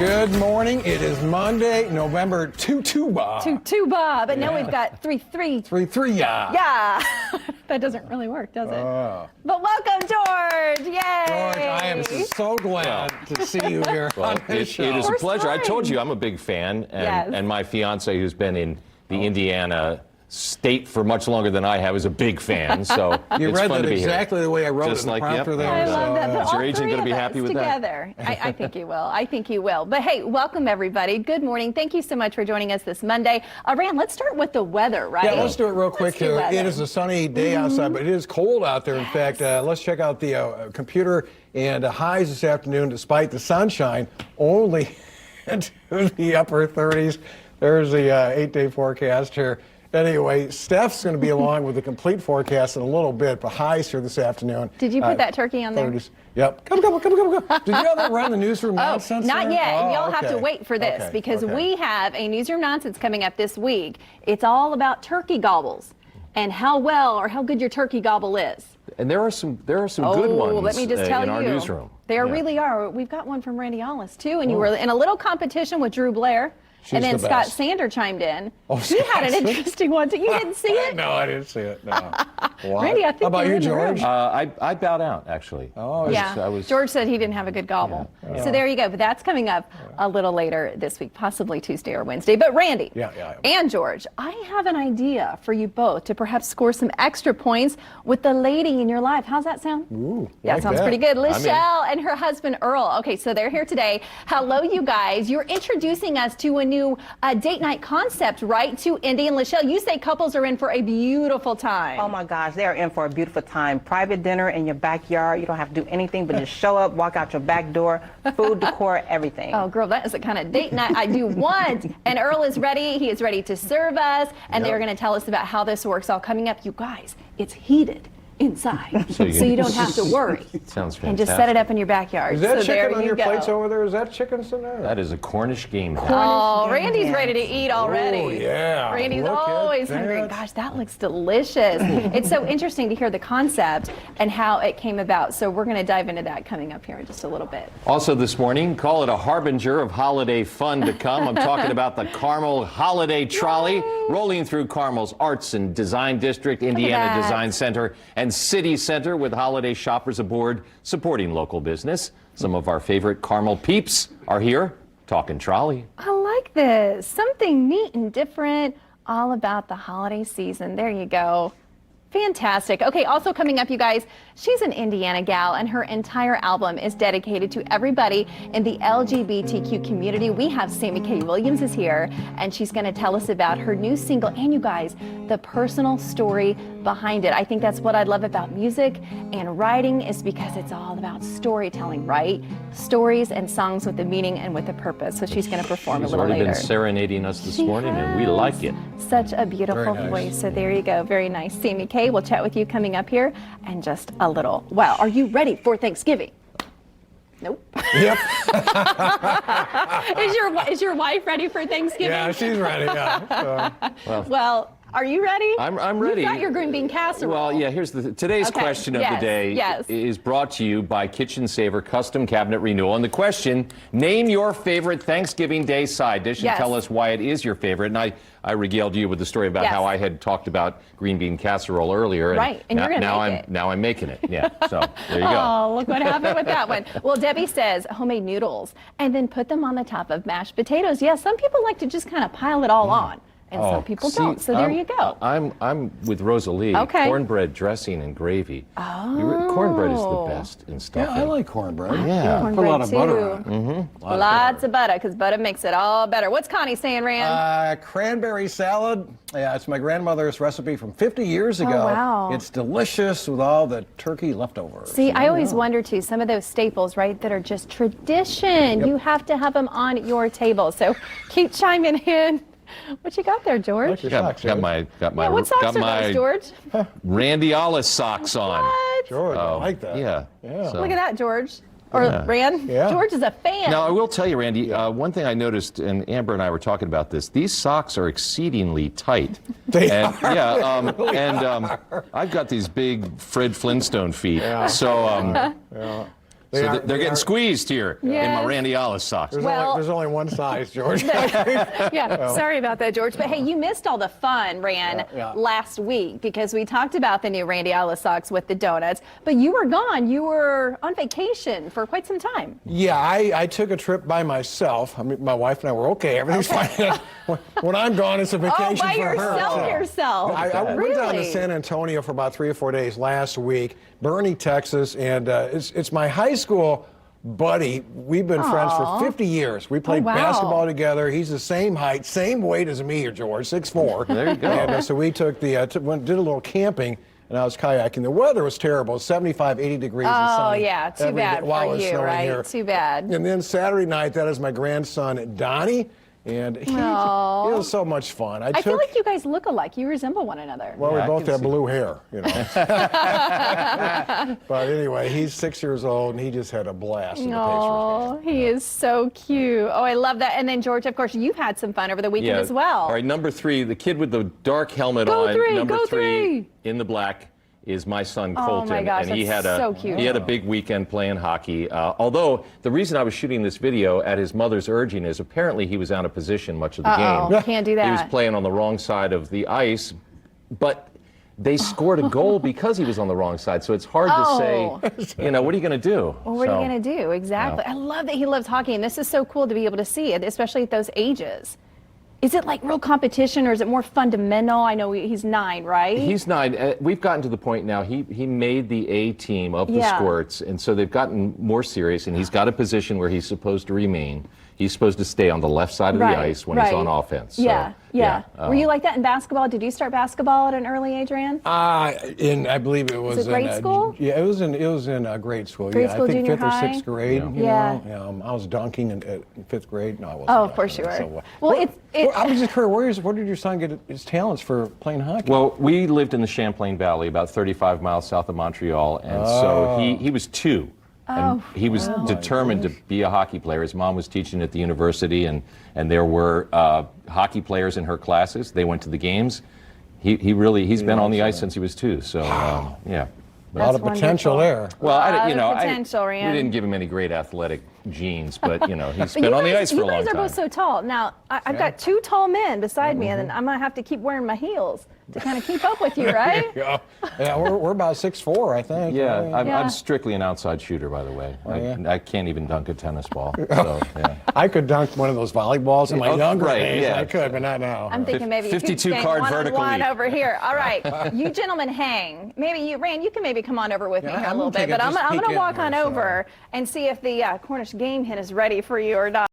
Good morning. It is Monday, November 2-2-ba. 2-2-ba, but now we've got 3-3. 3-3-ya. Yeah. That doesn't really work, does it? But welcome, George. Yay. George, I am so glad to see you here on this show. It is a First pleasure. I time. told you I'm a big fan, Yes. and my fiance, who's been in the Indiana state for much longer than I have, is a big fan. So You it's read fun that to be exactly here. the way I wrote Just it in the prompter there. I love that. But Is your all agent three gonna be of happy us with that? together. I think you will. I think you will. But hey, welcome everybody. Good morning. Thank you so much for joining us this Monday. Rand, let's start with the weather, right? Yeah, let's do it real quick do here. weather. It is a sunny day outside, but it is cold out there. In fact, let's check out the computer and highs this afternoon, despite the sunshine, only into the upper 30s. There's the 8-day forecast here. Anyway, Steph's going to be along with the complete forecast in a little bit, but highs here this afternoon. Did you put that turkey on there? 30s. Yep. Come. Did you ever run the newsroom nonsense? Not there? yet. Oh, Y'all have to okay. wait for this Okay, because okay. we have a Newsroom Nonsense coming up this week. It's all about turkey gobbles and how well or how good your turkey gobble is. And there are some good ones Let me just tell in you. our newsroom. There Yeah. really are. We've got one from Randy Ollis, too, and you were in a little competition with Drew Blair. She's and then the Scott best. Sander chimed in. Oh, He had an Scott. interesting one, too. You didn't see it? No, I didn't see it. No. Randy, I think How about you're you, in the room. George? I bowed out, actually. Oh, Yeah, George said he didn't have a good gobble. So there you go. But that's coming up a little later this week, possibly Tuesday or Wednesday. But Randy and George, I have an idea for you both to perhaps score some extra points with the lady in your life. How's that sound? Ooh, Yeah, like sounds that. pretty good. I'm in. Lachelle and her husband Earl. Okay, so they're here today. Hello, you guys. You're introducing us to a new date night concept, right? To Indy and Lachelle. You say couples are in for a beautiful time. Oh my gosh, they are in for a beautiful time. Private dinner in your backyard. You don't have to do anything but just show up, walk out your back door, food, decor, everything. Oh, girl, that is the kind of date night I do want. And Earl is ready. He is ready to serve us. And they're going to tell us about how this works all coming up. You guys, it's heated inside. So you don't have to worry. Sounds fantastic. And just set it up in your backyard. Is that so there chicken on you your go. plates over there? Is that chicken sitting there? That is a Cornish game hen. Oh, Cornish Randy's game ready to eat already. Oh, yeah. Randy's Look at always hungry. that. Gosh, that looks delicious. It's so interesting to hear the concept and how it came about. So we're going to dive into that coming up here in just a little bit. Also this morning, call it a harbinger of holiday fun to come. I'm talking about the Carmel Holiday Trolley, rolling through Carmel's Arts and Design District, Indiana that. Design Center, and City Center with holiday shoppers aboard supporting local business. Some of our favorite Carmel peeps are here talking trolley. I like this. Something neat and different, all about the holiday season. There you go. Fantastic. Okay, also coming up, you guys, she's an Indiana gal, and her entire album is dedicated to everybody in the LGBTQ community. We have Sammy K. Williams is here, and she's going to tell us about her new single, and you guys, the personal story behind it. I think that's what I love about music and writing is because it's all about storytelling, right? Stories and songs with a meaning and with a purpose. So she's going to perform She's a little already later. been serenading us this She morning, and we like it. Such a beautiful Very nice. voice. So there you go. Very nice. Sammy K. We'll chat with you coming up here in just a little. Wow. Are you ready for Thanksgiving? Nope. Yep. Is your wife ready for Thanksgiving? Yeah, she's ready. Yeah. Well, are you ready? I'm ready. You've got your green bean casserole. Well, yeah, today's Okay, question of the yes, day yes. is brought to you by Kitchen Saver Custom Cabinet Renewal. And the question, name your favorite Thanksgiving Day side dish and Yes. tell us why it is your favorite. And I regaled you with the story about Yes. how I had talked about green bean casserole earlier. Right, and you're gonna now make it. Now I'm making it. Yeah, so there you go. Oh, look what happened with that one. Well, Debbie says homemade noodles and then put them on the top of mashed potatoes. Yeah, some people like to just kind of pile it all on. And some people see, don't. So there you go. I'm with Rosalie. Okay. Cornbread dressing and gravy. Cornbread is the best in Yeah, stuffing. I like cornbread. Yeah. Put a lot of butter too. on it. Lots of butter, because butter makes it all better. What's Connie saying, Rand? Cranberry salad. Yeah, it's my grandmother's recipe from 50 years ago. wow. It's delicious with all the turkey leftovers. See, I always wonder, too, some of those staples, right, that are just tradition. You have to have them on your table. So keep chiming in. What you got there, George? Like your Got, socks, got George. my What socks got are my those, George? Randy Ollis socks on. What? George, I Oh, like that. Yeah. So- Look at that, George. Or Yeah. Rand. Yeah. George is a fan. Now, I will tell you, Randy, one thing I noticed, and Amber and I were talking about this, these socks are exceedingly tight. They and, are. Yeah, They really I've got these big Fred Flintstone feet. Yeah. So, So they're getting squeezed here in my Yes. Randy Alice socks. There's only one size, George. Yeah, sorry about that, George. But hey, you missed all the fun, Ran, Yeah. last week because we talked about the new Randy Alice socks with the donuts. But you were gone. You were on vacation for quite some time. Yeah, I took a trip by myself. I mean, my wife and I were okay. Everything's fine. When I'm gone, it's a vacation Oh, by for her. yourself. I went down to Really? San Antonio for about 3 or 4 days last week, Bernie, Texas, and it's my high school buddy. We've been friends for 50 years. We played wow. basketball together. He's the same height, same weight as me, or George, 6'4". There you go. And so we took did a little camping. And I was kayaking. The weather was terrible, 75, 80 degrees and Oh, sunny yeah, too every day bad while it for was you, snowing right? here. Too bad. And then Saturday night, that is my grandson, Donnie. And it was so much fun. I feel like you guys look alike. You resemble one another. Well, Yeah, I we both can have see. blue hair, you know. But anyway, he's 6 years old, and he just had a blast in the Pacers Oh, he is so cute. Oh, I love that. And then, George, of course, you've had some fun over the weekend as well. All right, number 3, the kid with the dark helmet Go on. three, number go 3 three. in the black is my son Oh, Colton, my gosh, and he that's had so cute. he had a big weekend playing hockey. Although the reason I was shooting this video at his mother's urging is apparently he was out of position much of the game. Can't do that. He was playing on the wrong side of the ice, but they scored a goal because he was on the wrong side. So it's hard to say, what are you going to do? Well, what are you going to do? Exactly. I love that he loves hockey, and this is so cool to be able to see it, especially at those ages. Is it like real competition, or is it more fundamental? I know he's 9, right? He's 9. We've gotten to the point now, he made the A team of the Yeah. squirts, and so they've gotten more serious, and he's got a position where he's supposed to remain. He's supposed to stay on the left side of the ice when he's on offense. So, Yeah. Were you like that in basketball? Did you start basketball at an early age, Rand? I believe it was it grade school? Yeah, it was in grade school. Grade yeah, school, I think junior 5th or high? 6th grade. Yeah. You know, I was dunking in 5th grade. No, I wasn't. Oh, of course you dunking. were. So, Well, I was just curious, where did your son get his talents for playing hockey? Well, we lived in the Champlain Valley, about 35 miles south of Montreal, and so he was 2. And he was determined to be a hockey player. His mom was teaching at the university, and there were hockey players in her classes. They went to the games. He's been on the ice since he was 2. So yeah. a lot of That's potential wonderful. there. Well, Lot of potential, we Rand. didn't give him any great athletic genes, but he's But been on the ice for a long You guys are time. both so tall. Now, I've got 2 tall men beside me, and then I'm going to have to keep wearing my heels to kind of keep up with you, right? Yeah, we're about 6'4", I think. Yeah, right? Yeah. I'm strictly an outside shooter, by the way. yeah? I can't even dunk a tennis ball. So, yeah. I could dunk one of those volleyballs in my Oh, younger right, days. yeah. I could, but not now. I'm thinking maybe you 52 could card vertical one leap. over here. All right, you gentlemen hang. Maybe you, Rand, you can maybe come on over with me Yeah, here a I'm little gonna bit, take but a I'm just going peek to in walk here, on so. over and see if the Cornish game hen is ready for you or not.